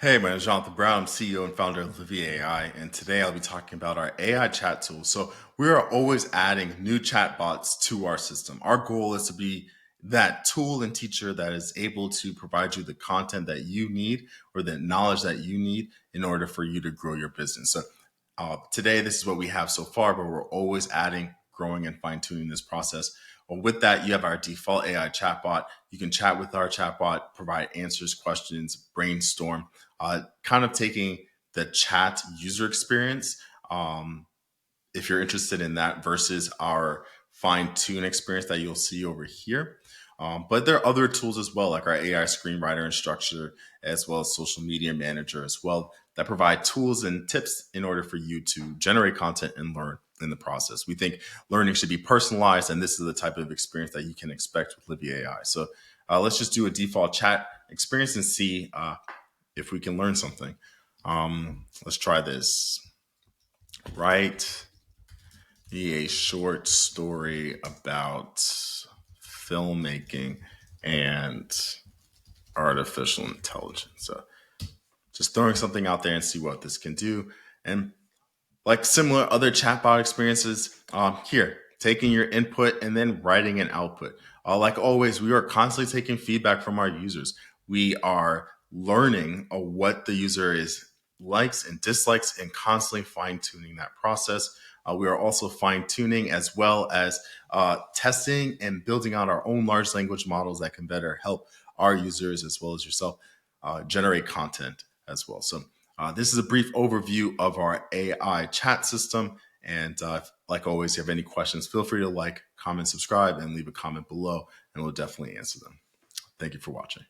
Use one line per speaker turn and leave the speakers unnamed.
Hey, my name is Jonathan Brown. I'm CEO and founder of Livy AI, and today I'll be talking about our AI chat tool. So we are always adding new chatbots to our system. Our goal is to be that tool and teacher that is able to provide you the content that you need or the knowledge that you need in order for you to grow your business. So today, this is what we have so far, but we're always adding, growing, and fine tuning this process. Well, with that, you have our default AI chatbot. You can chat with our chatbot, provide answers, questions, brainstorm, kind of taking the chat user experience, if you're interested in that, versus our fine tune experience that you'll see over here. But there are other tools as well, like our AI screenwriter instructor, as well as social media manager as well, that provide tools and tips in order for you to generate content and learn in the process. We think learning should be personalized, and this is the type of experience that you can expect with Livy AI. So let's just do a default chat experience and see if we can learn something. Let's try this. Write me a short story about filmmaking and artificial intelligence. So just throwing something out there and see what this can do. And like similar other chatbot experiences, here, taking your input and then writing an output. Like always, we are constantly taking feedback from our users. We are learning what the user is likes and dislikes and constantly fine tuning that process. We are also fine tuning as well as testing and building out our own large language models that can better help our users as well as yourself generate content as well. So this is a brief overview of our AI chat system. And like always, if you have any questions, feel free to like, comment, subscribe, and leave a comment below, and we'll definitely answer them. Thank you for watching.